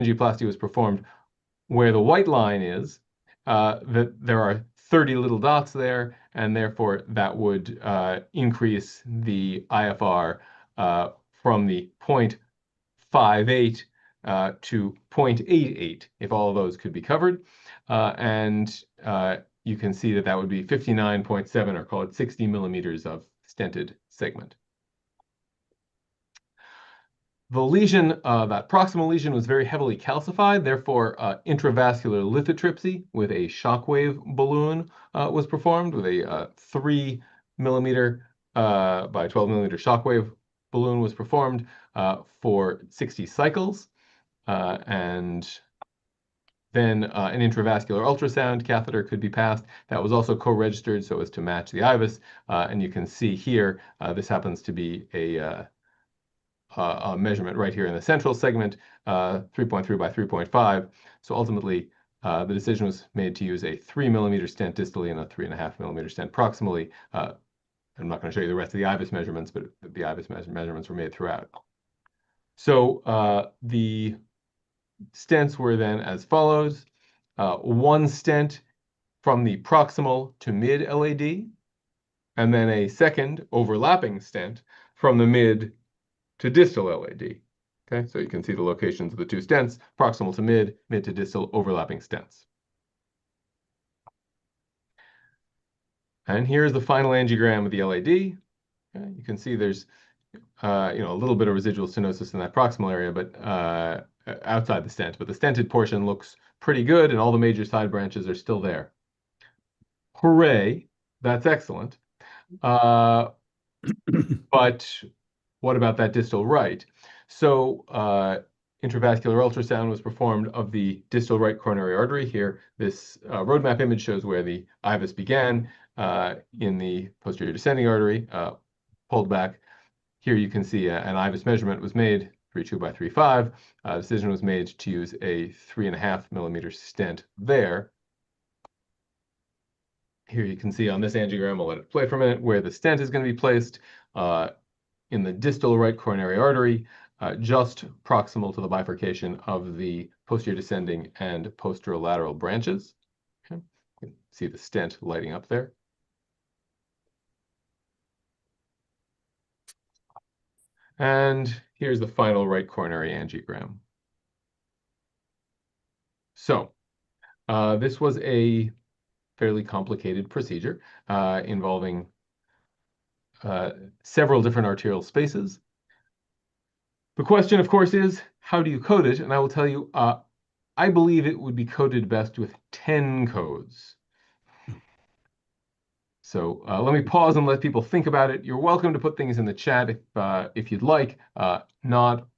angioplasty was performed, where the white line is, that there are 30 little dots there, and therefore that would increase the IFR from the 0.58 to 0.88 if all of those could be covered. And you can see that that would be 59.7, or call it 60 millimeters of stented segment. The lesion, that proximal lesion, was very heavily calcified. Therefore, intravascular lithotripsy with a shockwave balloon was performed, with a 3 millimeter by 12 millimeter shockwave balloon was performed for 60 cycles. And then an intravascular ultrasound catheter could be passed. That was also co-registered so as to match the IVUS. And you can see here, this happens to be a measurement right here in the central segment, 3.3 by 3.5. So ultimately, the decision was made to use a 3 millimeter stent distally and a 3.5 millimeter stent proximally. I'm not going to show you the rest of the IVUS measurements, but the IVUS measurements were made throughout. So the stents were then as follows: one stent from the proximal to mid LAD, and then a second overlapping stent from the mid to distal LAD. Okay, so you can see the locations of the two stents: proximal to mid, mid to distal, overlapping stents. And here's the final angiogram of the LAD. Okay, you can see there's a little bit of residual stenosis in that proximal area, but outside the stent. But the stented portion looks pretty good, and all the major side branches are still there. Hooray! That's excellent. But what about that distal right? So intravascular ultrasound was performed of the distal right coronary artery. Here, this roadmap image shows where the IVUS began in the posterior descending artery, pulled back. Here you can see an IVUS measurement was made, 3.2 by 3.5. Decision was made to use a 3.5 millimeter stent there. Here you can see on this angiogram, I'll let it play for a minute, where the stent is going to be placed in the distal right coronary artery, just proximal to the bifurcation of the posterior descending and posterolateral branches. Okay. You can see the stent lighting up there. And here's the final right coronary angiogram. So this was a fairly complicated procedure involving several different arterial spaces. The question, of course, is how do you code it? And I will tell you, I believe it would be coded best with 10 codes. So let me pause and let people think about it. You're welcome to put things in the chat if you'd like, not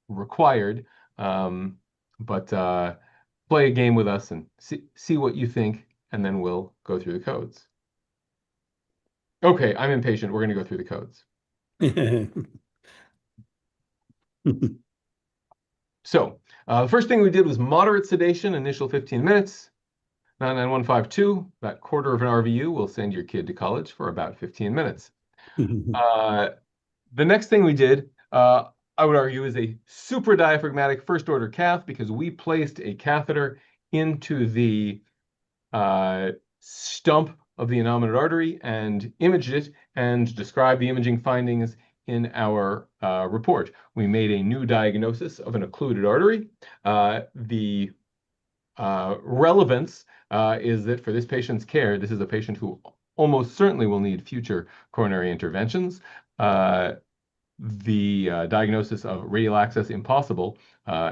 required, but play a game with us and see what you think, and then we'll go through the codes. Okay, I'm impatient. We're going to go through the codes. So the first thing we did was moderate sedation, initial 15 minutes. 99152, that quarter of an RVU will send your kid to college for about 15 minutes. The next thing we did, I would argue, is a super diaphragmatic first order cath, because we placed a catheter into the stump of the innominate artery and imaged it and described the imaging findings in our report. We made a new diagnosis of an occluded artery. The relevance is that for this patient's care, this is a patient who almost certainly will need future coronary interventions. The diagnosis of radial access impossible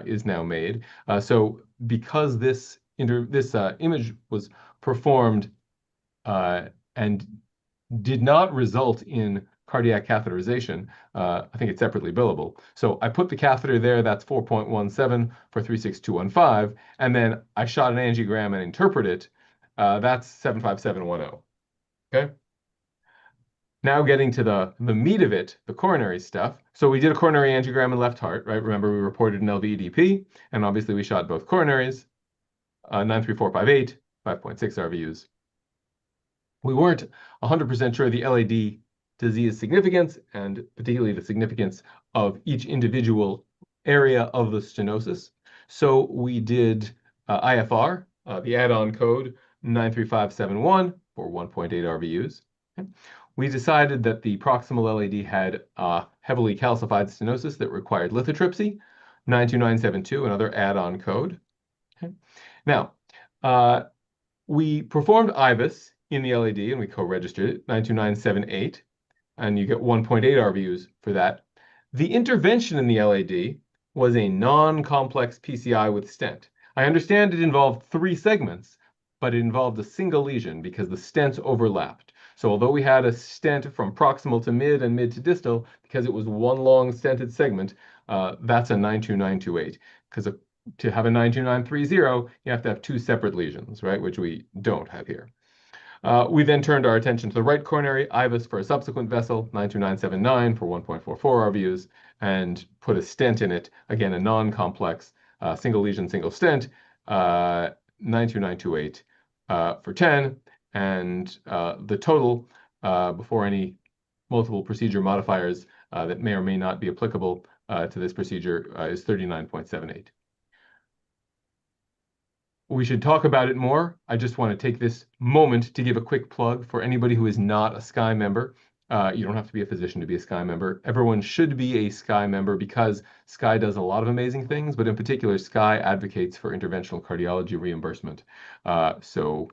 is now made. So because this image was performed and did not result in cardiac catheterization, I think it's separately billable. So I put the catheter there, that's 4.17 for 36215, and then I shot an angiogram and interpreted it, that's 75710, okay? Now getting to the meat of it, the coronary stuff. So we did a coronary angiogram in left heart, right? Remember, we reported an LVEDP, and obviously we shot both coronaries, 93458, 5.6 RVUs. We weren't 100% sure the LAD disease significance, and particularly the significance of each individual area of the stenosis. So we did IFR, the add-on code 93571 for 1.8 RVUs. Okay. We decided that the proximal LED had heavily calcified stenosis that required lithotripsy, 92972, another add-on code. Okay. Now, we performed IVUS in the LED and we co-registered it, 92978, and you get 1.8 RVUs for that. The intervention in the LAD was a non-complex PCI with stent. I understand it involved 3 segments, but it involved a single lesion because the stents overlapped. So although we had a stent from proximal to mid and mid to distal, because it was one long stented segment, that's a 92928. Because to have a 92930, you have to have 2 separate lesions, right? Which we don't have here. We then turned our attention to the right coronary, IVUS for a subsequent vessel, 92979 for 1.44 RVUs, and put a stent in it, again, a non-complex single lesion, single stent, 92928 for 10, and the total before any multiple procedure modifiers that may or may not be applicable to this procedure is 39.78. We should talk about it more. I just want to take this moment to give a quick plug for anybody who is not a SCAI member. You don't have to be a physician to be a SCAI member. Everyone should be a SCAI member because SCAI does a lot of amazing things, but in particular, SCAI advocates for interventional cardiology reimbursement. So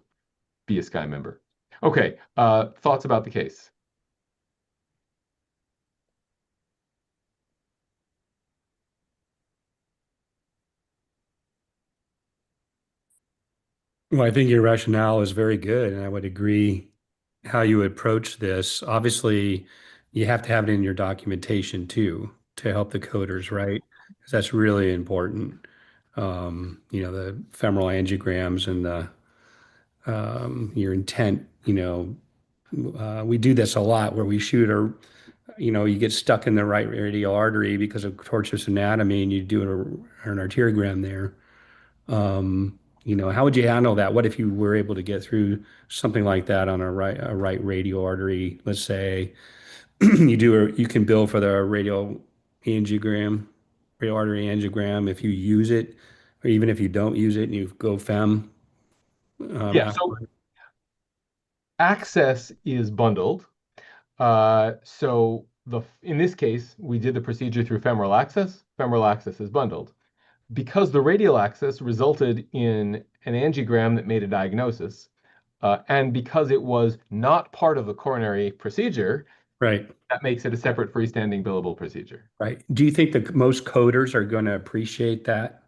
be a SCAI member. Okay, thoughts about the case? Well, I think your rationale is very good, and I would agree how you approach this. Obviously, you have to have it in your documentation too to help the coders, right? Because that's really important. The femoral angiograms and the your intent, we do this a lot where we shoot you get stuck in the right radial artery because of tortuous anatomy and you do an arteriogram there. How would you handle that? What if you were able to get through something like that on a right radial artery? Let's say you can bill for the radial artery angiogram if you use it, or even if you don't use it and you go FEM Yeah, so afterward. access is bundled. So in this case, we did the procedure through femoral access. Femoral access is bundled. Because the radial access resulted in an angiogram that made a diagnosis, and because it was not part of the coronary procedure, Right, that makes it a separate freestanding billable procedure. right. Do you think that most coders are going to appreciate that?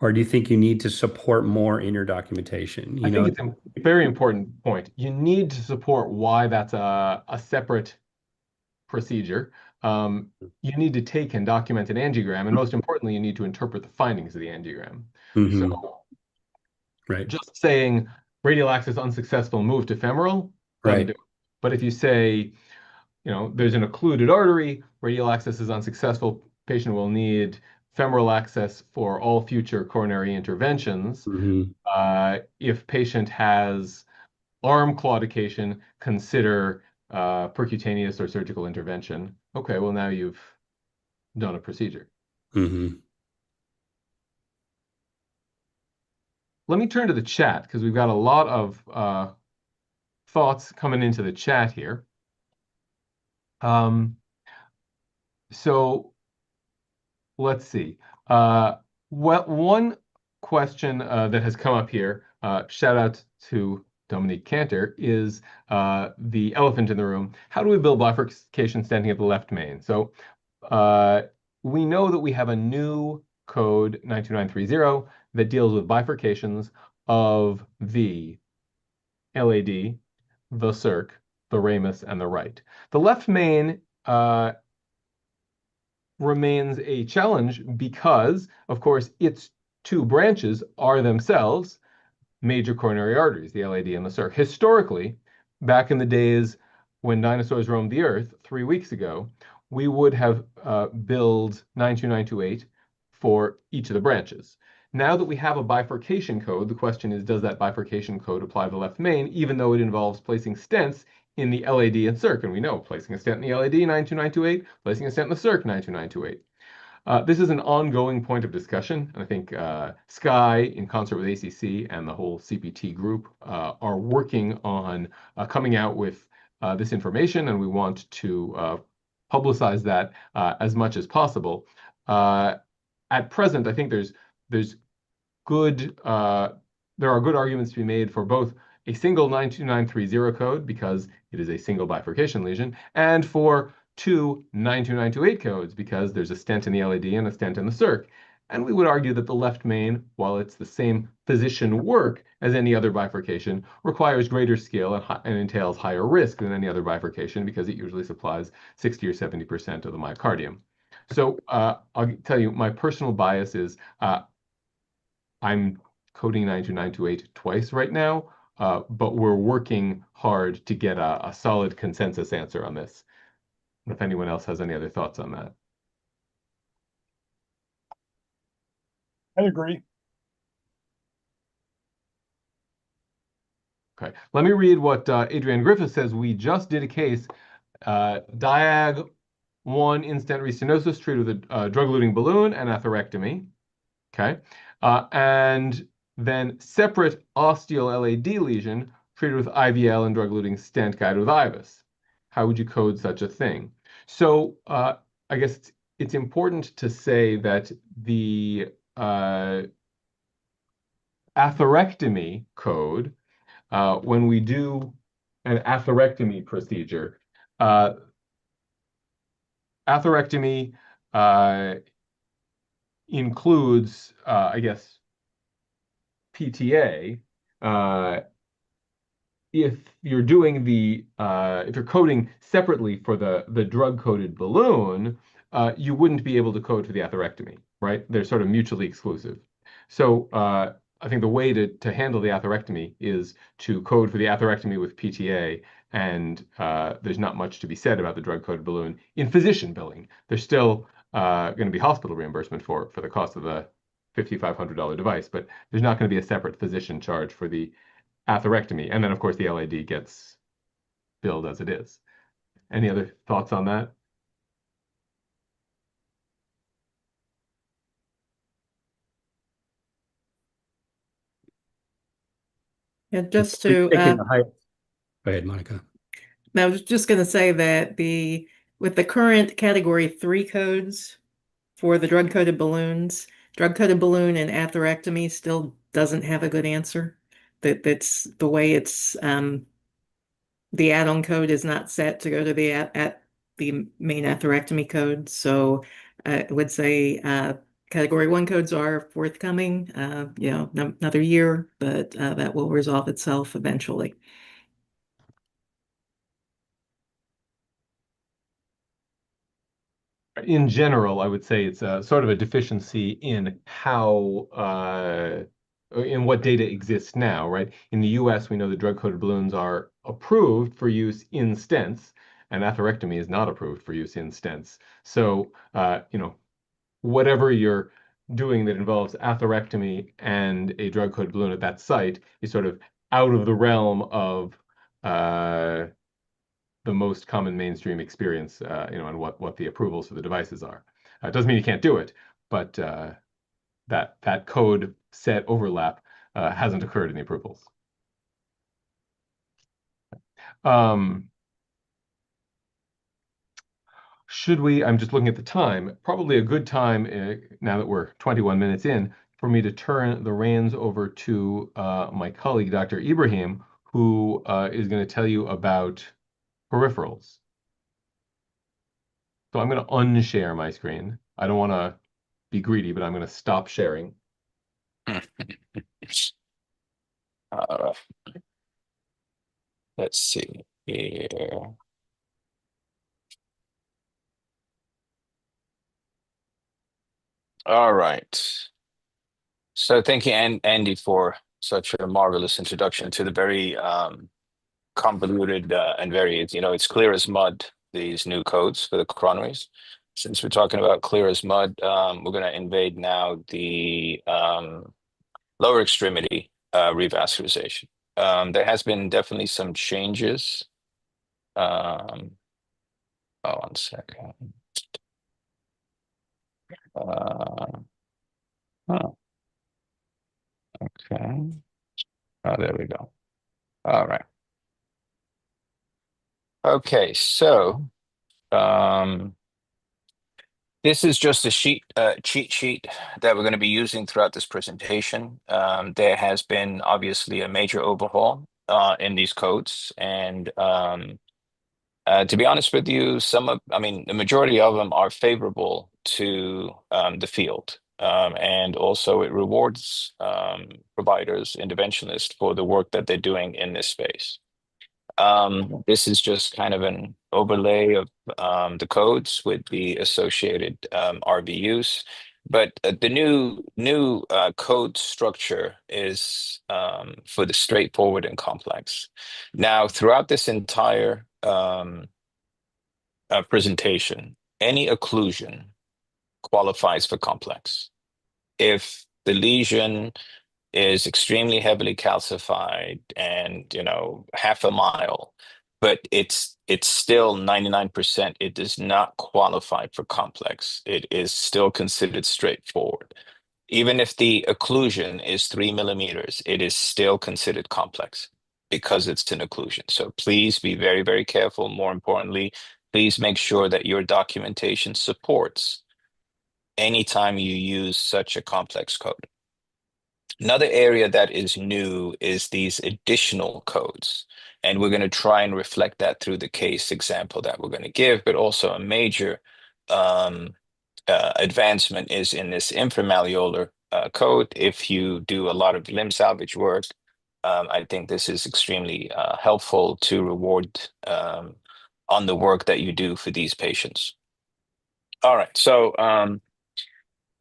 Or do you think you need to support more in your documentation? I think it's a very important point. You need to support why that's a separate procedure. You need to take and document an angiogram, and most importantly, you need to interpret the findings of the angiogram. So Hmm. Right, just saying radial access unsuccessful, move to femoral, doesn't do right. it. But if you say, there's an occluded artery, radial access is unsuccessful, patient will need femoral access for all future coronary interventions. Hmm. If patient has arm claudication, consider percutaneous or surgical intervention. Okay, well, now you've done a procedure. Hmm. Let me turn to the chat because we've got a lot of thoughts coming into the chat here. So let's see. Well, one question that has come up here, shout out to Dominique Cantor, is the elephant in the room. How do we build bifurcation standing at the left main? So we know that we have a new code 92930 that deals with bifurcations of the LAD, the circ, the ramus, and the right. The left main remains a challenge because, of course, its 2 branches are themselves major coronary arteries, the LAD and the circ. Historically, back in the days when dinosaurs roamed the earth 3 weeks ago, we would have billed 92928 for each of the branches. Now that we have a bifurcation code, the question is, does that bifurcation code apply to the left main, even though it involves placing stents in the LAD and circ? And we know placing a stent in the LAD, 92928, placing a stent in the circ, 92928. This is an ongoing point of discussion, and I think SCAI, in concert with ACC and the whole CPT group, are working on coming out with this information, and we want to publicize that as much as possible. At present, I think there's good there are good arguments to be made for both a single 92930 code because it is a single bifurcation lesion, and for two 92928 codes because there's a stent in the LAD and a stent in the circ. And we would argue that the left main, while it's the same physician work as any other bifurcation, requires greater skill and entails higher risk than any other bifurcation because it usually supplies 60 or 70% of the myocardium. So I'll tell you, my personal bias is I'm coding 92928 twice right now, but we're working hard to get a solid consensus answer on this. If anyone else has any other thoughts on that. I agree. Okay, let me read what Adrienne Griffith says. We just did a case, Diag 1 in-stent restenosis treated with a drug-eluting balloon and atherectomy. Okay, and then separate osteal LAD lesion treated with IVL and drug-eluting stent guided with IVUS. How would you code such a thing? So I guess it's important to say that the atherectomy code, when we do an atherectomy procedure, atherectomy includes, I guess, PTA. If you're doing if you're coding separately for the drug-coated balloon, you wouldn't be able to code for the atherectomy, right? They're sort of mutually exclusive. So I think the way to handle the atherectomy is to code for the atherectomy with PTA, and there's not much to be said about the drug-coated balloon in physician billing. There's still going to be hospital reimbursement for the cost of the $5,500 device, but there's not going to be a separate physician charge for the atherectomy. And then, of course, the LAD gets billed as it is. Any other thoughts on that? And just to, Go ahead, Monica. I was just going to say that with the current category 3 codes for the drug-coated balloons, drug-coated balloon and atherectomy still doesn't have a good answer. That's the way it's the add-on code is not set to go to the main atherectomy code. So I would say category 1 codes are forthcoming, another year, but that will resolve itself eventually. In general, I would say it's sort of a deficiency in in what data exists now, right? In the US, we know the drug-coated balloons are approved for use in stents, and atherectomy is not approved for use in stents. So, whatever you're doing that involves atherectomy and a drug-coated balloon at that site is sort of out of the realm of the most common mainstream experience, and what the approvals for the devices are. It doesn't mean you can't do it, but that code set overlap hasn't occurred in the approvals. Should we? I'm just looking at the time. Probably a good time now that we're 21 minutes in for me to turn the reins over to my colleague, Dr. Ibrahim, who is going to tell you about peripherals. So I'm going to unshare my screen. I don't want to be greedy, but I'm going to stop sharing. Let's see here. All right. So thank you, Andy, for such a marvelous introduction to the very convoluted and very, it's clear as mud, these new codes for the coronaries. Since we're talking about clear as mud, we're going to invade now the lower extremity revascularization. There has been definitely some changes. Oh, 1 second. Huh, okay. Oh, there we go. All right. Okay, so this is just a cheat sheet that we're going to be using throughout this presentation. There has been obviously a major overhaul in these codes, and to be honest with you, the majority of them are favorable to the field. And also it rewards providers, interventionists for the work that they're doing in this space. This is just kind of an overlay of the codes with the associated RVUs. But the new code structure is for the straightforward and complex. Now, throughout this entire presentation, any occlusion qualifies for complex. If the lesion is extremely heavily calcified and, half a mile, but it's still 99%, it does not qualify for complex. It is still considered straightforward. Even if the occlusion is 3 millimeters, it is still considered complex because it's an occlusion. So please be very, very careful. More importantly, please make sure that your documentation supports anytime you use such a complex code. Another area that is new is these additional codes. And we're going to try and reflect that through the case example that we're going to give, but also a major advancement is in this inframalleolar code. If you do a lot of limb salvage work, I think this is extremely helpful to reward on the work that you do for these patients. All right, so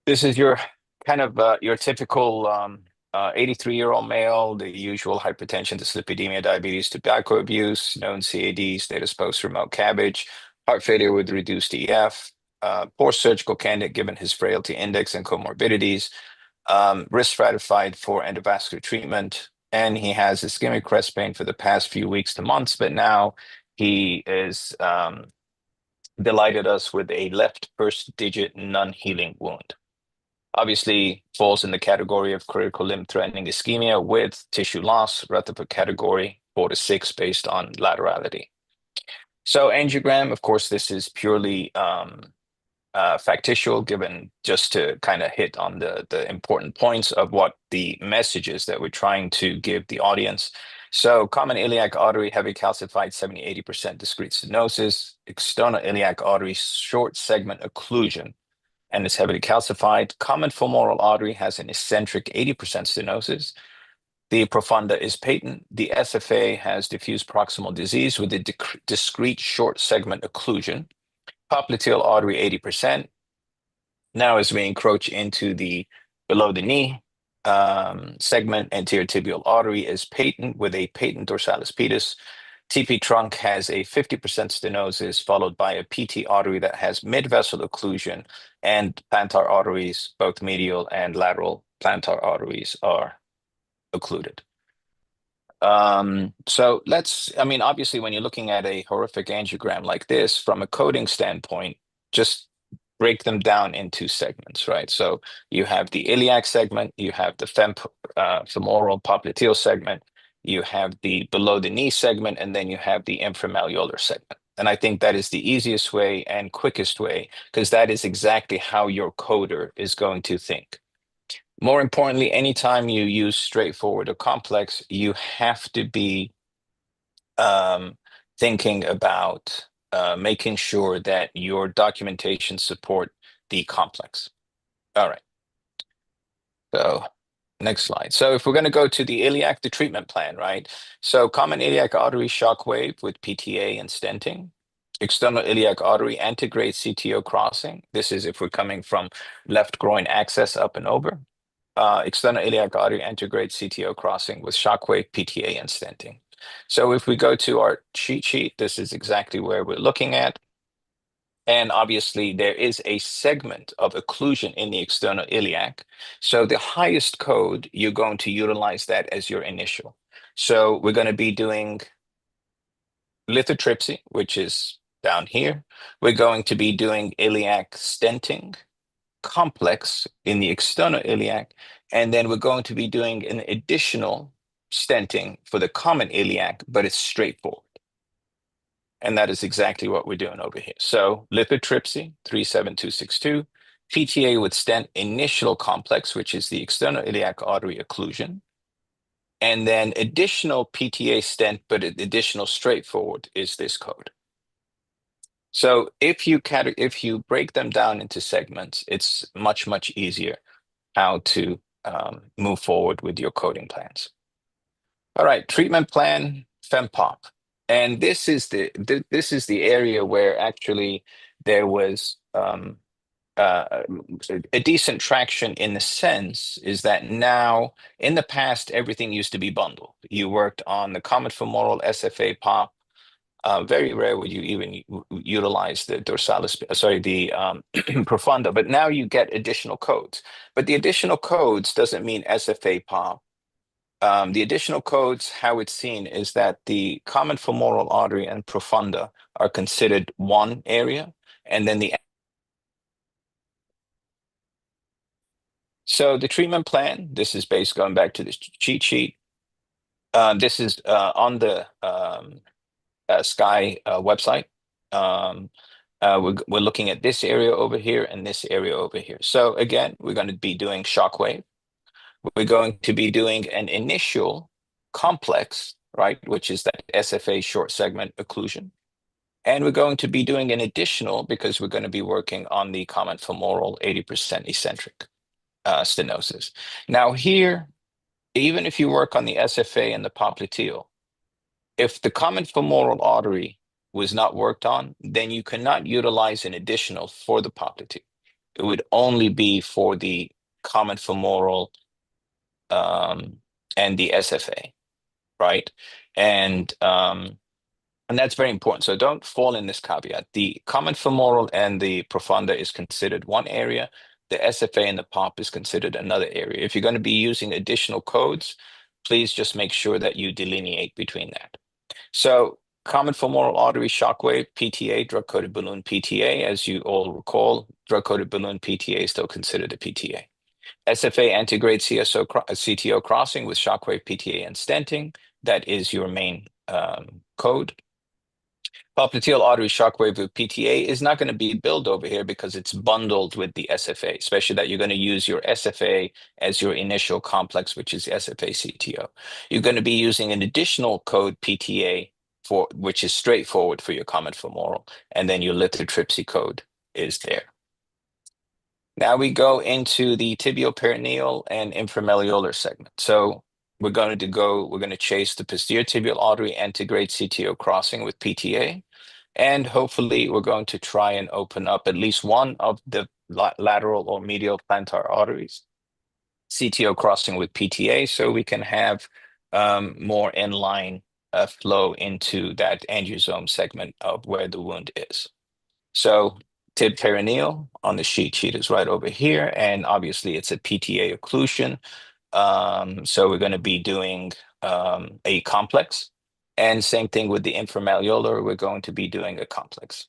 this is your kind of your typical 83-year-old male, the usual hypertension, dyslipidemia, diabetes, tobacco abuse, known CAD, status post remote CABG, heart failure with reduced EF, poor surgical candidate given his frailty index and comorbidities, risk stratified for endovascular treatment, and he has ischemic chest pain for the past few weeks to months, but now he is delighted us with a left first digit non-healing wound. Obviously falls in the category of critical limb-threatening ischemia with tissue loss, Rutherford category 4 to 6 based on laterality. So angiogram, of course, this is purely factitious, given just to kind of hit on the important points of what the messages that we're trying to give the audience. So common iliac artery, heavy calcified, 70-80% discrete stenosis, external iliac artery, short segment occlusion, and is heavily calcified. Common femoral artery has an eccentric 80% stenosis. The profunda is patent. The SFA has diffuse proximal disease with a discrete short segment occlusion. Popliteal artery 80%. Now as we encroach into the below the knee segment, anterior tibial artery is patent with a patent dorsalis pedis. TP trunk has a 50% stenosis followed by a PT artery that has mid-vessel occlusion, and plantar arteries, both medial and lateral plantar arteries, are occluded. So obviously when you're looking at a horrific angiogram like this, from a coding standpoint, just break them down into segments, right? So you have the iliac segment, you have the femoral popliteal segment, you have the below the knee segment, and then you have the inframalleolar segment. And I think that is the easiest way and quickest way, because that is exactly how your coder is going to think. More importantly, anytime you use straightforward or complex, you have to be thinking about making sure that your documentation support the complex. All right. So next slide. So if we're going to go to the iliac, the treatment plan, right? So common iliac artery shockwave with PTA and stenting. External iliac artery antegrade CTO crossing. This is if we're coming from left groin access up and over. External iliac artery antegrade CTO crossing with shockwave, PTA, and stenting. So if we go to our cheat sheet, this is exactly where we're looking at. And obviously there is a segment of occlusion in the external iliac. So the highest code, you're going to utilize that as your initial. So we're going to be doing lithotripsy, which is down here. We're going to be doing iliac stenting, complex in the external iliac, and then we're going to be doing an additional stenting for the common iliac, but it's straightforward. And that is exactly what we're doing over here. So lithotripsy, 37262, PTA with stent initial complex, which is the external iliac artery occlusion, and then additional PTA stent, but additional straightforward is this code. So if you break them down into segments, it's much, much easier how to move forward with your coding plans. All right, treatment plan, FEMPOP. And this is the area where actually there was a decent traction, in the sense is that now, in the past, everything used to be bundled. You worked on the common femoral SFA pop. Very rare would you even utilize the dorsalis, the profunda, but now you get additional codes. But the additional codes doesn't mean SFA pop. The additional codes, how it's seen is that the common femoral artery and profunda are considered one area, and then so the treatment plan, this is based, going back to this cheat sheet. This is on the SCAI website. We're looking at this area over here and this area over here. So again, we're going to be doing shockwave. We're going to be doing an initial complex, right, which is that SFA short segment occlusion. And we're going to be doing an additional, because we're going to be working on the common femoral 80% eccentric stenosis. Now here, even if you work on the SFA and the popliteal, if the common femoral artery was not worked on, then you cannot utilize an additional for the popliteal. It would only be for the common femoral and the SFA, right? And that's very important. So don't fall in this caveat. The common femoral and the profunda is considered one area. The SFA and the POP is considered another area. If you're going to be using additional codes, please just make sure that you delineate between that. So common femoral artery shockwave, PTA, drug-coated balloon PTA. As you all recall, drug-coated balloon PTA is still considered a PTA. SFA antegrade CTO crossing with shockwave PTA and stenting. That is your main code. Popliteal artery shockwave with PTA is not going to be billed over here because it's bundled with the SFA, especially that you're going to use your SFA as your initial complex, which is SFA CTO. You're going to be using an additional code PTA, which is straightforward for your common femoral, and then your lithotripsy code is there. Now we go into the tibial perineal and inframalleolar segment. So we're going to chase the posterior tibial artery antegrade CTO crossing with PTA. And hopefully we're going to try and open up at least one of the lateral or medial plantar arteries, CTO crossing with PTA, so we can have more inline flow into that angiosome segment of where the wound is. So tib perineal on the sheet is right over here, and obviously it's a PTA occlusion. So we're going to be doing a complex, and same thing with the inframalleolar, we're going to be doing a complex.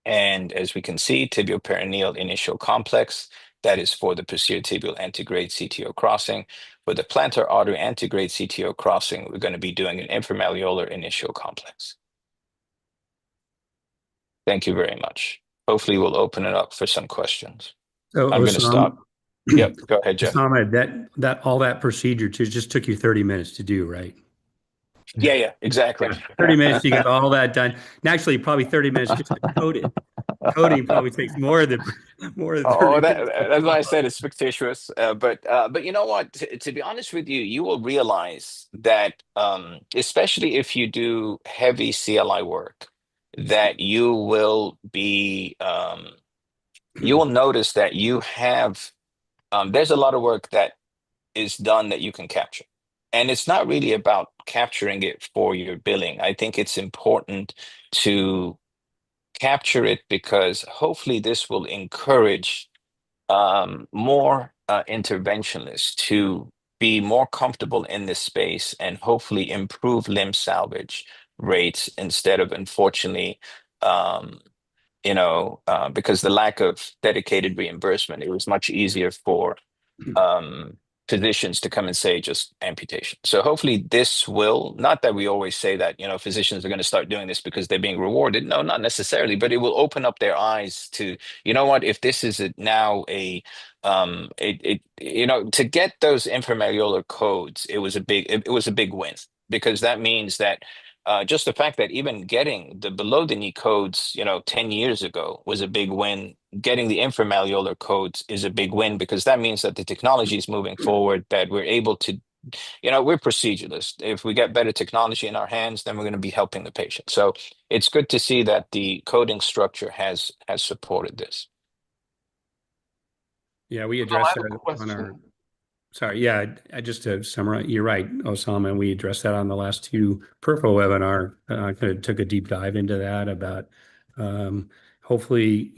And as we can see, tibial perineal initial complex, that is for the posterior tibial antegrade CTO crossing. For the plantar artery antegrade CTO crossing, we're going to be doing an inframalleolar initial complex. Thank you very much. Hopefully we'll open it up for some questions. So I'm going to stop. Yep, go ahead, Jeff. That all that procedure just took you 30 minutes to do, right? Yeah, exactly. Yeah, 30 minutes to get all that done. And actually, probably 30 minutes just to code it. Coding probably takes more than 30 minutes. That's why I said it's fictitious. But you know what? To be honest with you, you will realize that, especially if you do heavy CLI work, that you will be you will notice that you have there's a lot of work that is done that you can capture. And it's not really about capturing it for your billing. I think it's important to capture it because hopefully this will encourage more interventionalists to be more comfortable in this space and hopefully improve limb salvage rates instead of, unfortunately, because the lack of dedicated reimbursement, it was much easier for physicians to come and say just amputation. So hopefully this will, not that we always say that, physicians are going to start doing this because they're being rewarded. No, not necessarily, but it will open up their eyes to, if this is now to get those inframalleolar codes, it was a big win, because that means that just the fact that even getting the below the knee codes, 10 years ago was a big win. Getting the inframalleolar codes is a big win, because that means that the technology is moving forward, that we're able to, we're proceduralists. If we get better technology in our hands, then we're going to be helping the patient. So it's good to see that the coding structure has supported this. Yeah, we I addressed have a that on question. our. Sorry, yeah, just to summarize, you're right, Osama. We addressed that on the last two peripheral webinar. Kind of took a deep dive into that about hopefully,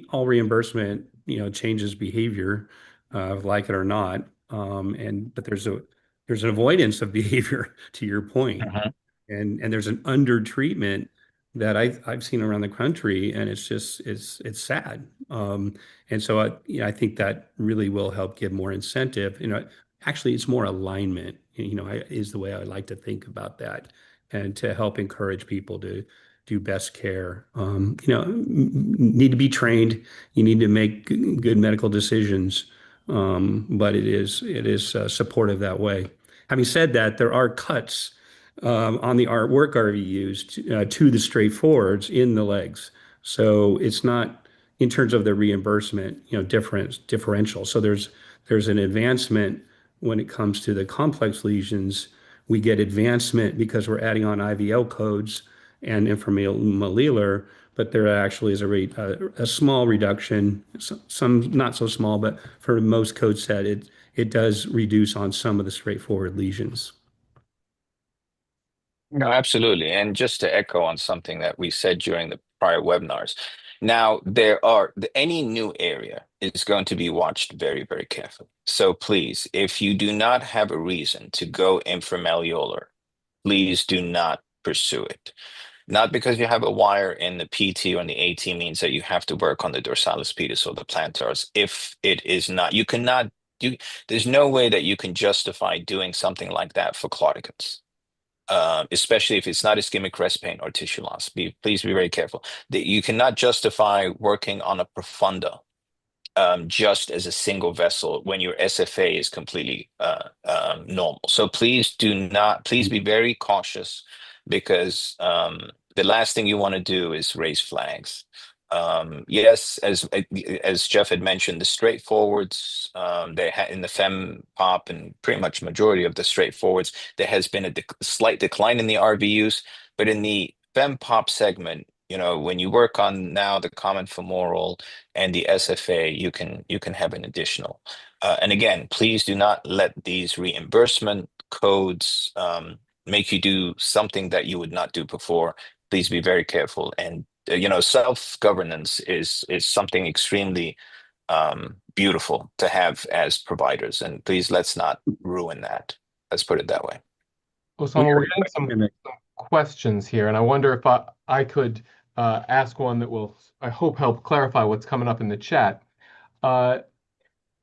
all reimbursement, changes behavior, like it or not. But there's an avoidance of behavior to your point. And there's an under treatment that I've seen around the country, and it's sad. And so I think that really will help give more incentive. Actually, it's more alignment. Is the way I like to think about that, and to help encourage people to do best care. Need to be trained. You need to make good medical decisions. But it is supportive that way. Having said that, there are cuts on the work RVUs to the straightforwards in the legs. So it's not in terms of the reimbursement, differential. So there's an advancement when it comes to the complex lesions. We get advancement because we're adding on IVL codes and inframalleolar, but there actually is a small reduction, some not so small, but for most code set, it does reduce on some of the straightforward lesions. No, absolutely. And just to echo on something that we said during the prior webinars, now any new area is going to be watched very, very carefully. So please, if you do not have a reason to go inframalleolar, please do not pursue it. Not because you have a wire in the PT or in the AT means that you have to work on the dorsalis pedis or the plantars. If it is not, there's no way that you can justify doing something like that for claudicants. Especially if it's not ischemic rest pain or tissue loss. Please be very careful. You cannot justify working on a profunda just as a single vessel when your SFA is completely normal. So please be very cautious, because the last thing you want to do is raise flags. Yes, as Jeff had mentioned, the straightforwards, in the fem pop and pretty much majority of the straightforwards, there has been a slight decline in the RVUs, but in the fem pop segment, when you work on now the common femoral and the SFA, you can have an additional. And again, please do not let these reimbursement codes make you do something that you would not do before. Please be very careful. And self-governance is something extremely beautiful to have as providers. And please, let's not ruin that. Let's put it that way. Osama, we're getting some questions here, and I wonder if I could ask one that will, I hope, help clarify what's coming up in the chat.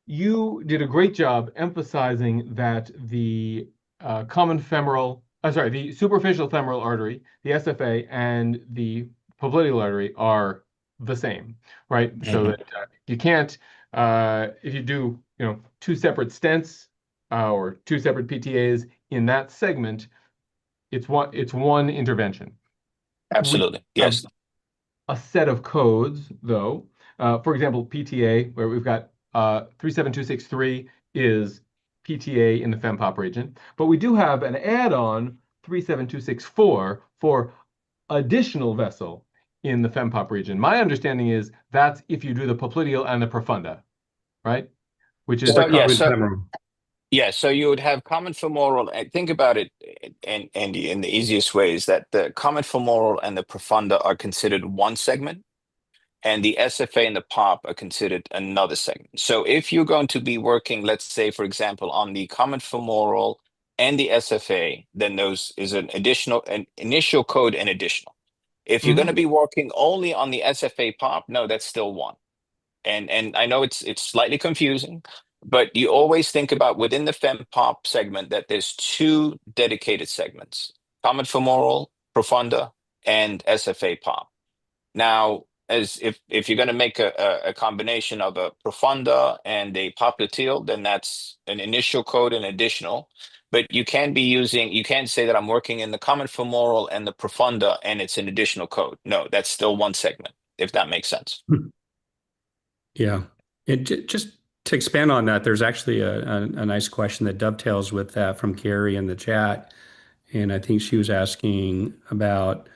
You did a great job emphasizing that the the superficial femoral artery, the SFA, and the popliteal artery are the same, right? So that you can't, if you do, two separate stents or two separate PTAs in that segment, it's one intervention. Absolutely, yes. A set of codes, though. For example, PTA, where we've got 37263 is PTA in the FemPop region, but we do have an add-on 37264 for additional vessel in the FemPop region. My understanding is that's if you do the popliteal and the profunda, right? Which is so you would have common femoral. Think about it, and Andy, in the easiest way is that the common femoral and the profunda are considered one segment, and the SFA and the POP are considered another segment. So if you're going to be working, let's say, for example, on the common femoral and the SFA, then those is an initial code and additional. If you're going to be working only on the SFA pop, no, that's still one. And I know it's slightly confusing, but you always think about within the fem pop segment that there's two dedicated segments: common femoral, profunda, and SFA pop. Now, as if you're going to make a combination of a profunda and a popliteal, then that's an initial code and additional. But you can't say that I'm working in the common femoral and the profunda and it's an additional code. No, that's still one segment, if that makes sense. Yeah. And just to expand on that, there's actually a nice question that dovetails with that from Carrie in the chat. And I think she was asking about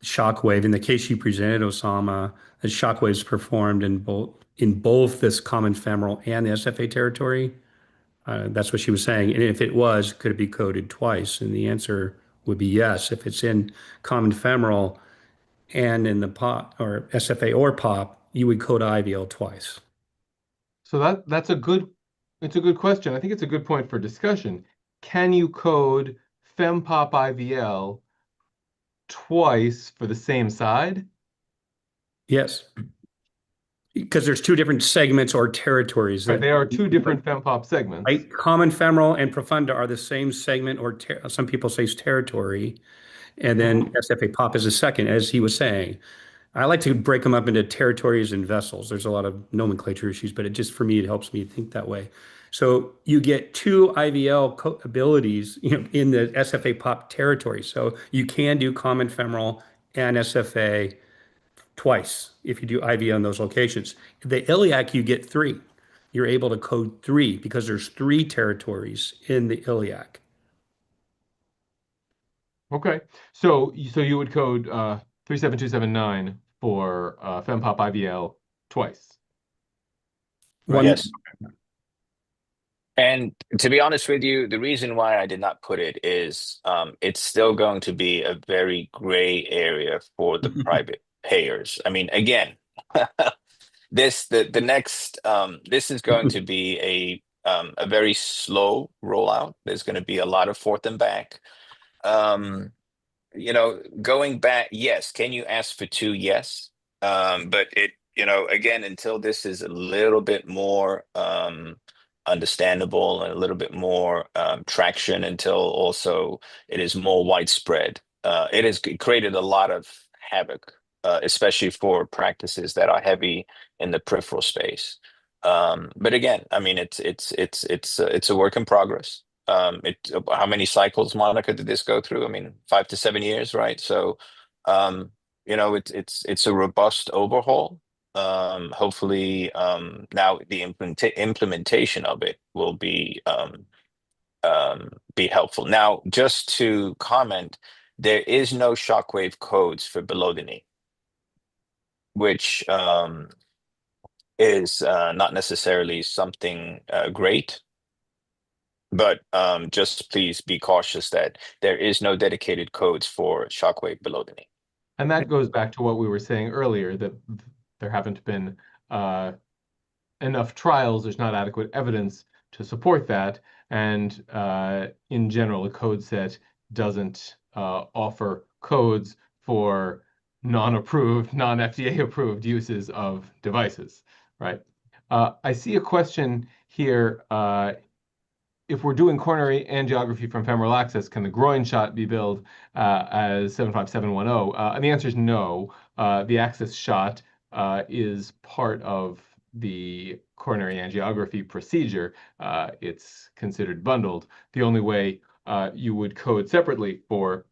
shockwave. In the case you presented, Osama, the shockwave is performed in both this common femoral and the SFA territory. That's what she was saying. And if it was, could it be coded twice? And the answer would be yes. If it's in common femoral and in the pop or SFA or pop, you would code IVL twice. So it's a good question. I think it's a good point for discussion. Can you code fempop IVL twice for the same side? Yes. Because there's two different segments or territories. Right, they are two different fempop segments. Right? Common femoral and profunda are the same segment, or some people say territory. And then SFA pop is a second, as he was saying. I like to break them up into territories and vessels. There's a lot of nomenclature issues, but for me, it helps me think that way. So you get two IVL abilities, in the SFA pop territory. So you can do common femoral and SFA twice if you do IVL in those locations. The iliac, you get three. You're able to code three because there's three territories in the iliac. Okay, so you would code 37279 for fempop IVL twice. One, Yes. And to be honest with you, the reason why I did not put it is it's still going to be a very gray area for the private payers. I mean, again, this is going to be a very slow rollout. There's going to be a lot of forth and back. Going back, yes. Can you ask for two? Yes. But again, until this is a little bit more understandable and a little bit more traction, until also it is more widespread, it has created a lot of havoc, especially for practices that are heavy in the peripheral space. But again, I mean, it's a work in progress. How many cycles, Monica, did this go through? I mean, 5 to 7 years, right? So, it's a robust overhaul. Hopefully, now the implementation of it will be helpful. Now, just to comment, there is no shockwave codes for below the knee, which is not necessarily something great. But just please be cautious that there is no dedicated codes for shockwave below the knee. And that goes back to what we were saying earlier, that there haven't been enough trials. There's not adequate evidence to support that. And in general, a code set doesn't offer codes for non-approved, non-FDA approved uses of devices, right? I see a question here. If we're doing coronary angiography from femoral access, can the groin shot be billed as 75710? And the answer is no. The access shot is part of the coronary angiography procedure. It's considered bundled. The only way you would code separately for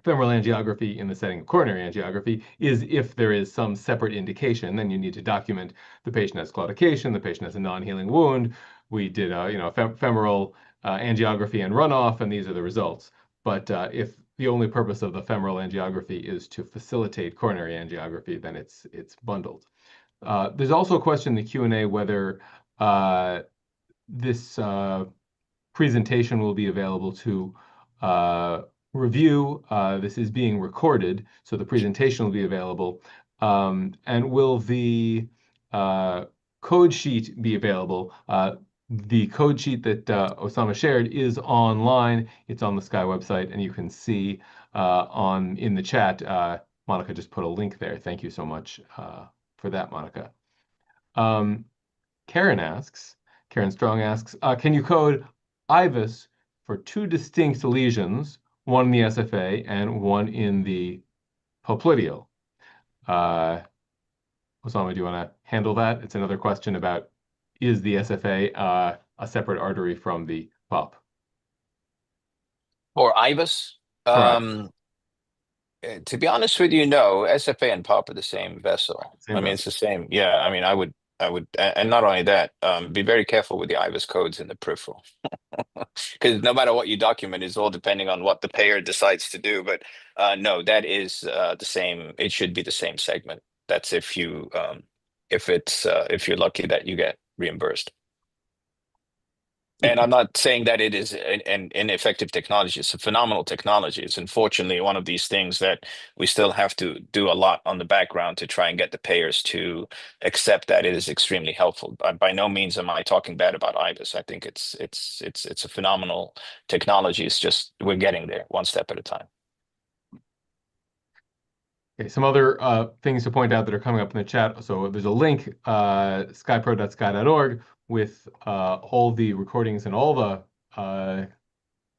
femoral angiography in the setting of coronary angiography is if there is some separate indication. Then you need to document the patient has claudication, the patient has a non-healing wound. We did femoral angiography and runoff, and these are the results. But if the only purpose of the femoral angiography is to facilitate coronary angiography, then it's bundled. There's also a question in the Q&A whether this presentation will be available to review. This is being recorded, so the presentation will be available. And will the code sheet be available? The code sheet that Osama shared is online. It's on the SCAI website, and you can see in the chat. Monica just put a link there. Thank you so much for that, Monica. Karen Strong asks, can you code IVUS for two distinct lesions, one in the SFA and one in the popliteal? Osama, do you want to handle that? It's another question about, is the SFA a separate artery from the POP? Or IVUS? To be honest with you, no. SFA and POP are the same vessel. It's the same. Yeah, I would, and not only that, be very careful with the IVUS codes in the peripheral, because no matter what you document, is all depending on what the payer decides to do. But no, that is the same. It should be the same segment. That's if you're lucky that you get reimbursed. And I'm not saying that it is an ineffective technology. It's a phenomenal technology. It's unfortunately one of these things that we still have to do a lot on the background to try and get the payers to accept that it is extremely helpful. By no means am I talking bad about IVUS. I think it's a phenomenal technology. It's just we're getting there one step at a time. Okay, some other things to point out that are coming up in the chat. So there's a link, scaipro.sci.org, with all the recordings and all the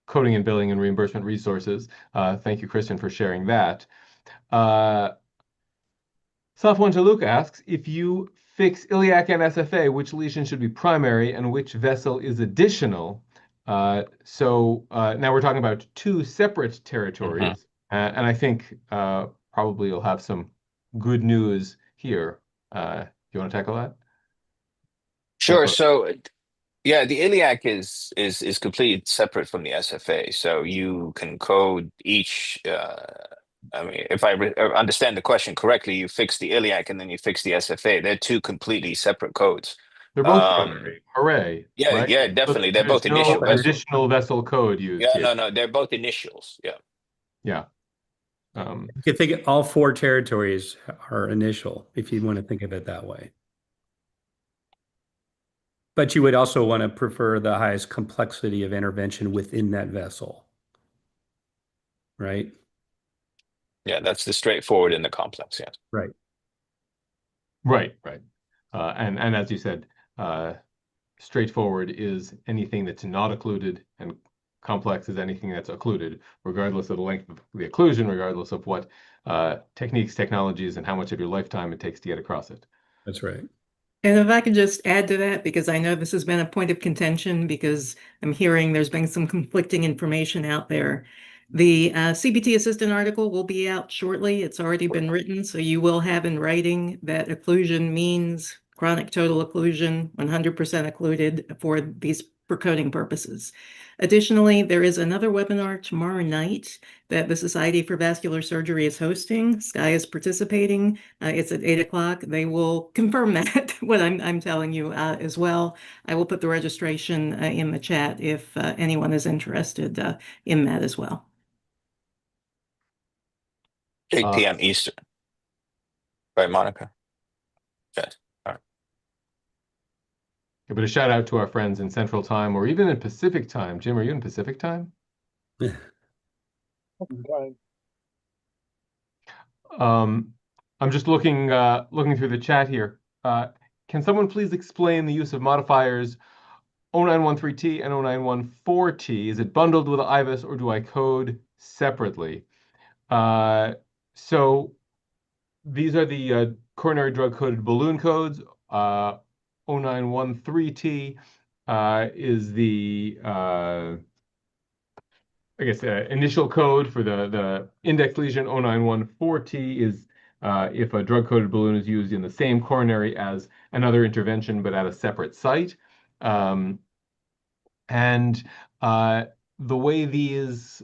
coding and billing and reimbursement resources. Thank you, Christian, for sharing that. Safwan Jaluk asks, if you fix iliac and SFA, which lesion should be primary and which vessel is additional? So now we're talking about two separate territories. And I think probably you'll have some good news here. You want to tackle that? Sure. So, yeah, the iliac is completely separate from the SFA. So you can code each. If I understand the question correctly, you fix the iliac and then you fix the SFA. They're two completely separate codes. They're both primary. Hooray! Yeah, right? yeah, definitely. They're There's both initial. no additional vessel code used here. No, they're both initials. Yeah. Yeah. You can think all four territories are initial, if you want to think of it that way. But you would also want to prefer the highest complexity of intervention within that vessel, right? Yeah, that's the straightforward and the complex. Yeah. Right. Right. And as you said, straightforward is anything that's not occluded, and complex is anything that's occluded, regardless of the length of the occlusion, regardless of what techniques, technologies, and how much of your lifetime it takes to get across it. That's right. And if I could just add to that, because I know this has been a point of contention, because I'm hearing there's been some conflicting information out there. The CBT assistant article will be out shortly. It's already been written, so you will have in writing that occlusion means chronic total occlusion, 100% occluded for coding purposes. Additionally, there is another webinar tomorrow night that the Society for Vascular Surgery is hosting. SCAI is participating. It's at 8 o'clock. They will confirm that, what I'm telling you as well. I will put the registration in the chat if anyone is interested in that as well. 8 p.m. Eastern. Right, Monica? Yes. All right. But a shout out to our friends in Central Time or even in Pacific Time. Jim, are you in Pacific Time? Okay. I'm just looking through the chat here. Can someone please explain the use of modifiers 0913T and 0914T? Is it bundled with IVUS or do I code separately? So these are the coronary drug-coated balloon codes. 0913T is the initial code for the index lesion. 0914T is if a drug-coated balloon is used in the same coronary as another intervention, but at a separate site. And the way these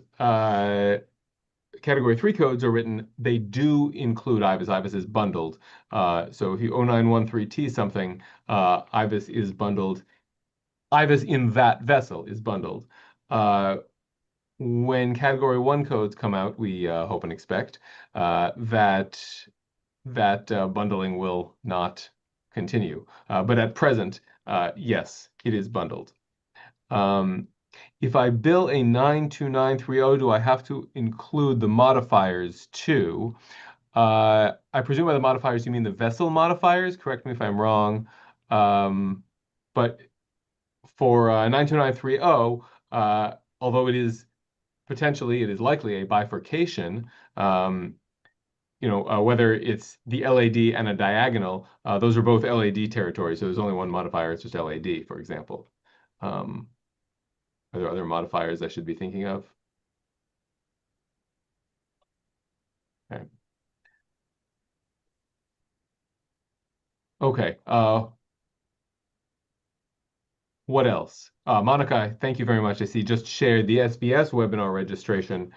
Category 3 codes are written, they do include IVUS. IVUS is bundled. So if you 0913T something, IVUS is bundled. IVUS in that vessel is bundled. When Category 1 codes come out, we hope and expect that bundling will not continue. But at present, yes, it is bundled. If I bill a 92930, do I have to include the modifiers too? I presume by the modifiers you mean the vessel modifiers. Correct me if I'm wrong. But for 92930, although it is likely a bifurcation, whether it's the LAD and a diagonal, those are both LAD territory. So there's only one modifier. It's just LAD, for example. Are there other modifiers I should be thinking of? Okay. Okay. What else? Monica, thank you very much. I see just shared the SBS webinar registration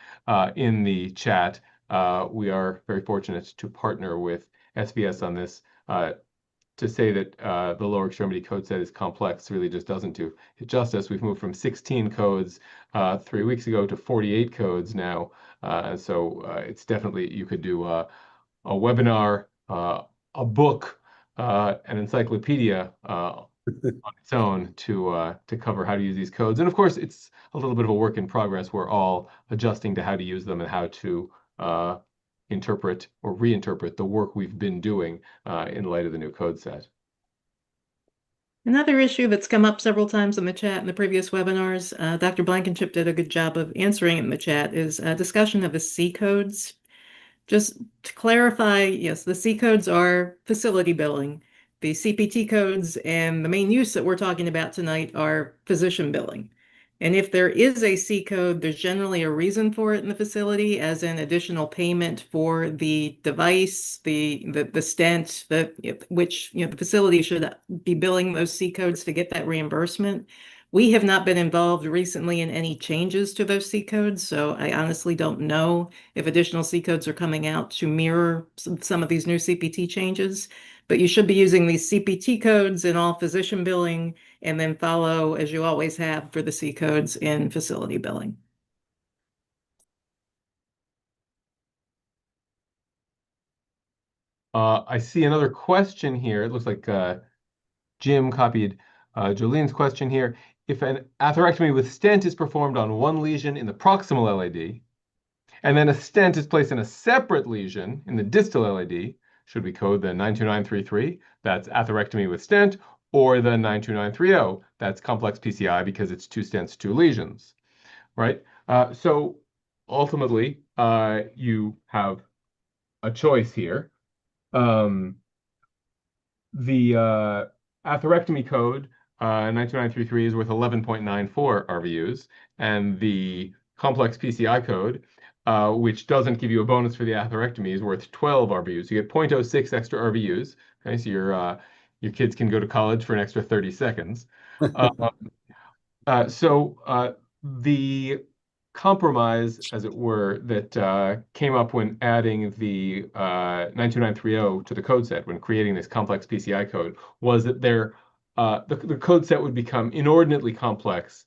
in the chat. We are very fortunate to partner with SBS on this. To say that the lower extremity code set is complex really just doesn't do it justice. We've moved from 16 codes 3 weeks ago to 48 codes now. So it's definitely, you could do a webinar, a book, an encyclopedia on its own to cover how to use these codes. And of course, it's a little bit of a work in progress. We're all adjusting to how to use them and how to interpret or reinterpret the work we've been doing in light of the new code set. Another issue that's come up several times in the chat in the previous webinars, Dr. Blankenship did a good job of answering it in the chat, is a discussion of the C codes. Just to clarify, yes, the C codes are facility billing. The CPT codes and the main use that we're talking about tonight are physician billing. And if there is a C code, there's generally a reason for it in the facility, as an additional payment for the device, the stent, which the facility should be billing those C codes to get that reimbursement. We have not been involved recently in any changes to those C codes, so I honestly don't know if additional C codes are coming out to mirror some of these new CPT changes. But you should be using these CPT codes in all physician billing, and then follow, as you always have, for the C codes in facility billing. I see another question here. It looks like Jim copied Jolene's question here. If an atherectomy with stent is performed on one lesion in the proximal LAD, and then a stent is placed in a separate lesion in the distal LAD, should we code the 92933? That's atherectomy with stent, or the 92930? That's complex PCI because it's 2 stents, 2 lesions, right? So ultimately, you have a choice here. The atherectomy code, 92933, is worth 11.94 RVUs, and the complex PCI code, which doesn't give you a bonus for the atherectomy, is worth 12 RVUs. You get 0.06 extra RVUs. Okay, so your kids can go to college for an extra 30 seconds. So the compromise, as it were, that came up when adding the 92930 to the code set, when creating this complex PCI code, was that the code set would become inordinately complex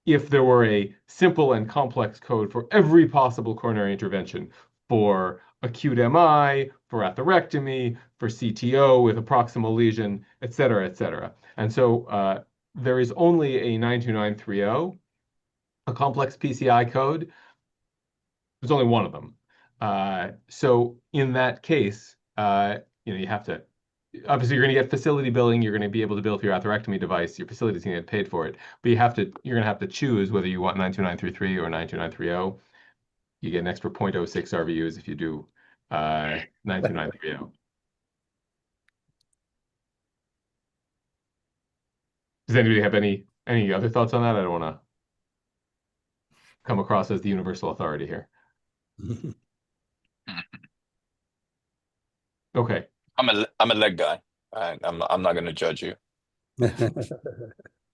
if there were a simple and complex code for every possible coronary intervention, for acute MI, for atherectomy, for CTO with a proximal lesion, et cetera, et cetera. And so there is only a 92930, a complex PCI code. There's only one of them. So in that case, you have to, obviously you're going to get facility billing. You're going to be able to bill for your atherectomy device. Your facility's going to get paid for it. But you're going to have to choose whether you want 92933 or 92930. You get an extra 0.06 RVUs if you do 92930. Does anybody have any other thoughts on that? I don't want to come across as the universal authority here. Okay. I'm a leg guy. I'm not going to judge you. So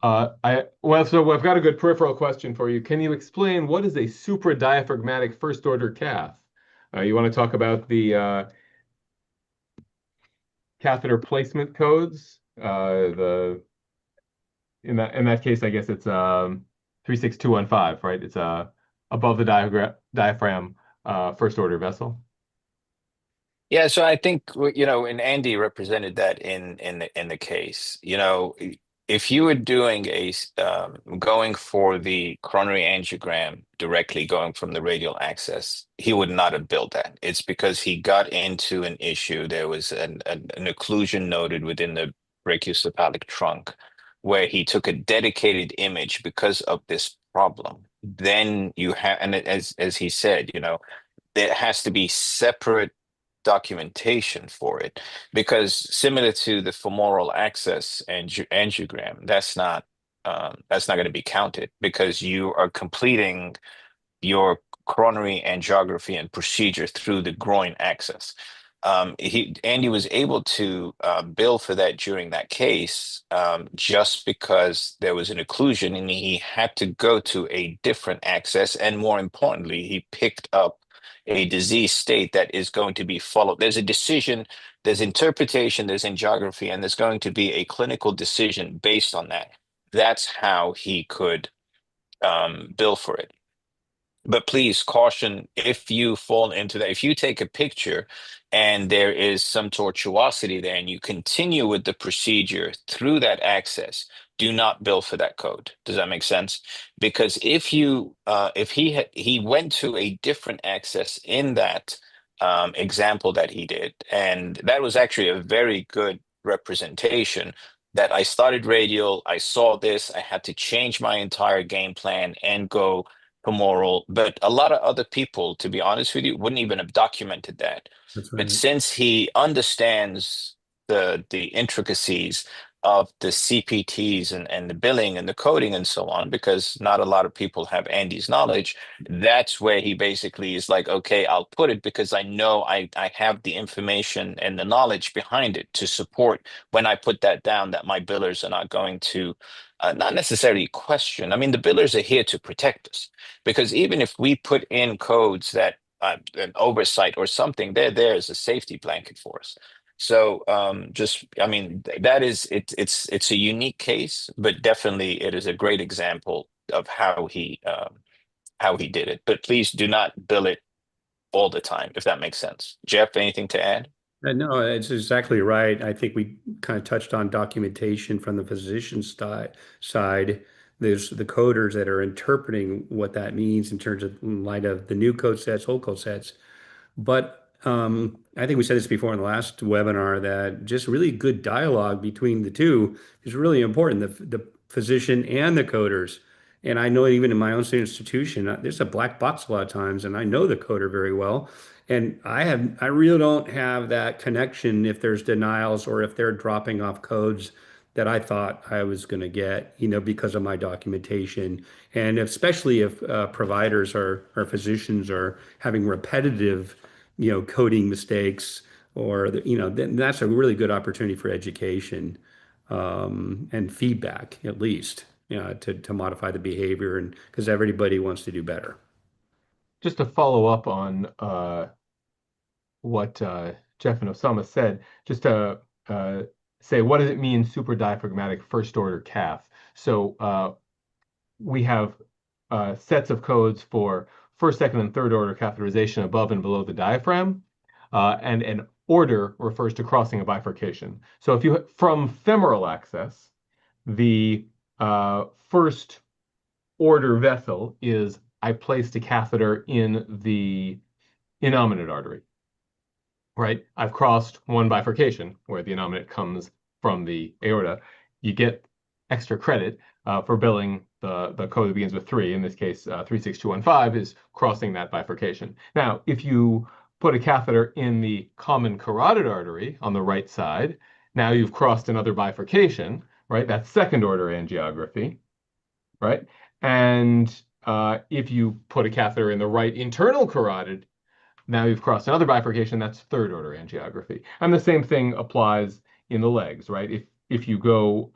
I've got a good peripheral question for you. Can you explain what is a supradiaphragmatic first order cath? You want to talk about the catheter placement codes? In that case, I guess it's 36215, right? It's above the diaphragm first order vessel. Yeah, so I think and Andy represented that in the case. if you were doing going for the coronary angiogram directly going from the radial access, he would not have built that. It's because he got into an issue. There was an occlusion noted within the brachiocephalic trunk where he took a dedicated image because of this problem. Then you have, and as he said, there has to be separate documentation for it, because similar to the femoral access angiogram, that's not going to be counted because you are completing your coronary angiography and procedure through the groin access. Andy was able to bill for that during that case, just because there was an occlusion and he had to go to a different access. And more importantly, he picked up a disease state that is going to be followed. There's a decision, there's interpretation, there's angiography, and there's going to be a clinical decision based on that. That's how he could bill for it. But please caution, if you fall into that, if you take a picture and there is some tortuosity there and you continue with the procedure through that access, do not bill for that code. Does that make sense? Because if he went to a different access in that example that he did, and that was actually a very good representation, that I started radial, I saw this, I had to change my entire game plan and go femoral, but a lot of other people, to be honest with you, wouldn't even have documented that. That's But right. since he understands the intricacies of the CPTs and the billing and the coding and so on, because not a lot of people have Andy's knowledge, that's where he basically is like, okay, I'll put it because I know I have the information and the knowledge behind it to support when I put that down, that my billers are not going to not necessarily question. I mean, the billers are here to protect us, because even if we put in codes that an oversight or something, they're there as a safety blanket for us. So I mean, it's a unique case, but definitely it is a great example of how he did it. But please do not bill it all the time, if that makes sense. Jeff, anything to add? No, it's exactly right. I think we kind of touched on documentation from the side. There's the coders that are interpreting what that means in terms of in light of the new code sets, old code sets. But I think we said this before in the last webinar that just really good dialogue between the two is really important, the physician and the coders. And I know even in my own institution, there's a black box a lot of times, and I know the coder very well. And I really don't have that connection if there's denials or if they're dropping off codes that I thought I was going to get, because of my documentation. And especially if providers or physicians are having repetitive, coding mistakes, or then that's a really good opportunity for education and feedback, at least, to modify the behavior, and because everybody wants to do better. Just to follow up on what Jeff and Osama said, just to say, what does it mean, super diaphragmatic first order cath? So we have sets of codes for first, second, and third order catheterization above and below the diaphragm, and an order refers to crossing a bifurcation. So if you from femoral access, the first order vessel is I placed a catheter in the innominate artery, right? I've crossed one bifurcation where the innominate comes from the aorta. You get extra credit for billing the code that begins with 3. In this case, 36215 is crossing that bifurcation. Now, if you put a catheter in the common carotid artery on the right side, now you've crossed another bifurcation, right? That's second order angiography, right? And if you put a catheter in the right internal carotid, now you've crossed another bifurcation, that's third order angiography. And the same thing applies in the legs, right? If you go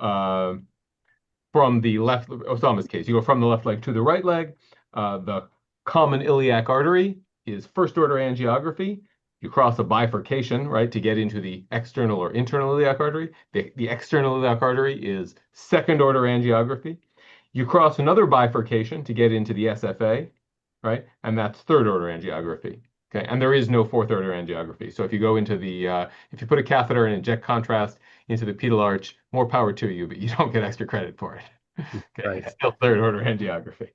from the left, Osama's case, you go from the left leg to the right leg, the common iliac artery is first order angiography. You cross a bifurcation, right, to get into the external or internal iliac artery. The external iliac artery is second order angiography. You cross another bifurcation to get into the SFA, right? And that's third order angiography. Okay, and there is no fourth order angiography. So if you go into the, if you put a catheter and inject contrast into the pedal arch, more power to you, but you don't get extra credit for it. Okay, Right. it's still third order angiography.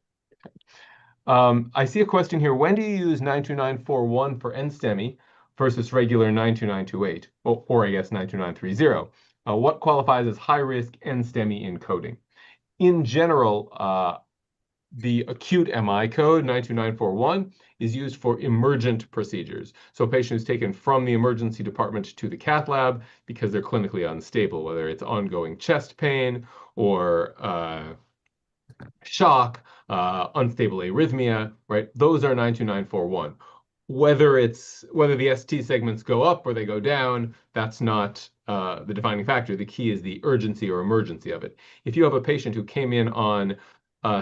I see a question here. When do you use 92941 for NSTEMI versus regular 92928, or I guess 92930? What qualifies as high-risk NSTEMI in coding? In general, the acute MI code 92941 is used for emergent procedures. So a patient is taken from the emergency department to the cath lab because they're clinically unstable, whether it's ongoing chest pain or shock, unstable arrhythmia, right? Those are 92941. Whether the ST segments go up or they go down, that's not the defining factor. The key is the urgency or emergency of it. If you have a patient who came in on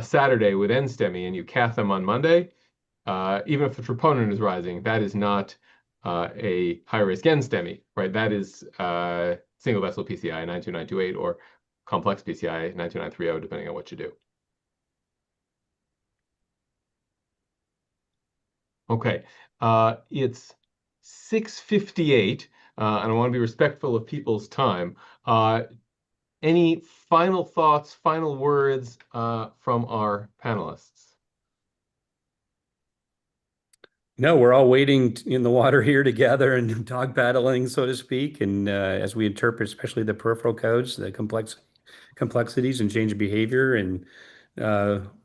Saturday with NSTEMI and you cath them on Monday, even if the troponin is rising, that is not a high-risk NSTEMI, right? That is single vessel PCI 92928 or complex PCI 92930, depending on what you do. Okay, it's 6:58, and I want to be respectful of people's time. Any final thoughts, final words from our panelists? No, we're all waiting in the water here together and dog paddling, so to speak. And as we interpret, especially the peripheral codes, the complexities and change of behavior, and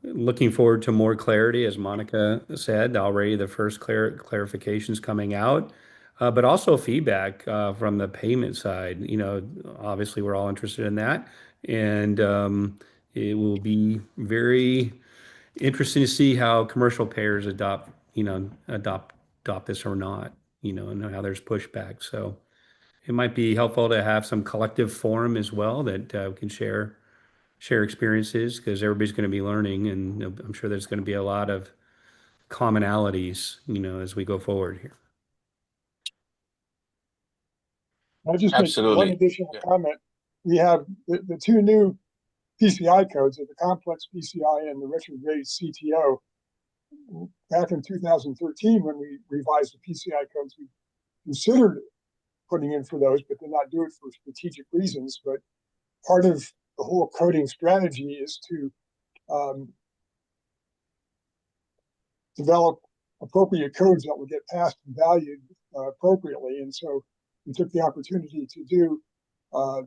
looking forward to more clarity, as Monica said, already the first clarifications coming out, but also feedback from the payment side. Obviously we're all interested in that, and it will be very interesting to see how commercial payers adopt this or not, and how there's pushback. So it might be helpful to have some collective forum as well that we can share experiences, because everybody's going to be learning, and I'm sure there's going to be a lot of commonalities, as we go forward here. I'll just make one Absolutely. additional Yeah. comment. We have the two new PCI codes, the complex PCI and the retrograde CTO. Back in 2013, when we revised the PCI codes, we considered putting in for those, but did not do it for strategic reasons. But part of the whole coding strategy is to develop appropriate codes that will get passed and valued appropriately. And so we took the opportunity to do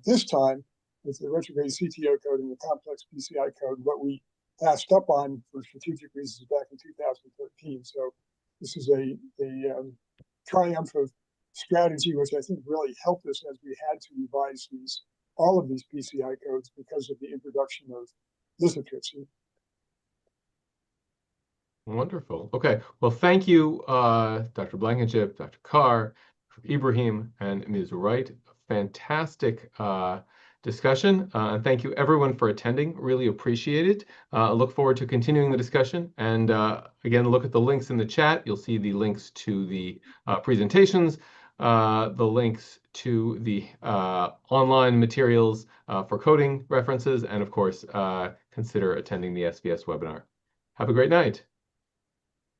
this time with the retrograde CTO code and the complex PCI code what we passed up on for strategic reasons back in 2013. So this is a triumph of strategy, which I think really helped us as we had to revise all of these PCI codes because of the introduction of lithotripsy. Wonderful. Okay. Well, thank you, Dr. Blankenship, Dr. Carr, Ibrahim, and Ms. Wright. Fantastic discussion. And thank you, everyone, for attending. Really appreciate it. Look forward to continuing the discussion. And again, look at the links in the chat. You'll see the links to the presentations, the links to the online materials for coding references, and of course, consider attending the SBS webinar. Have a great night.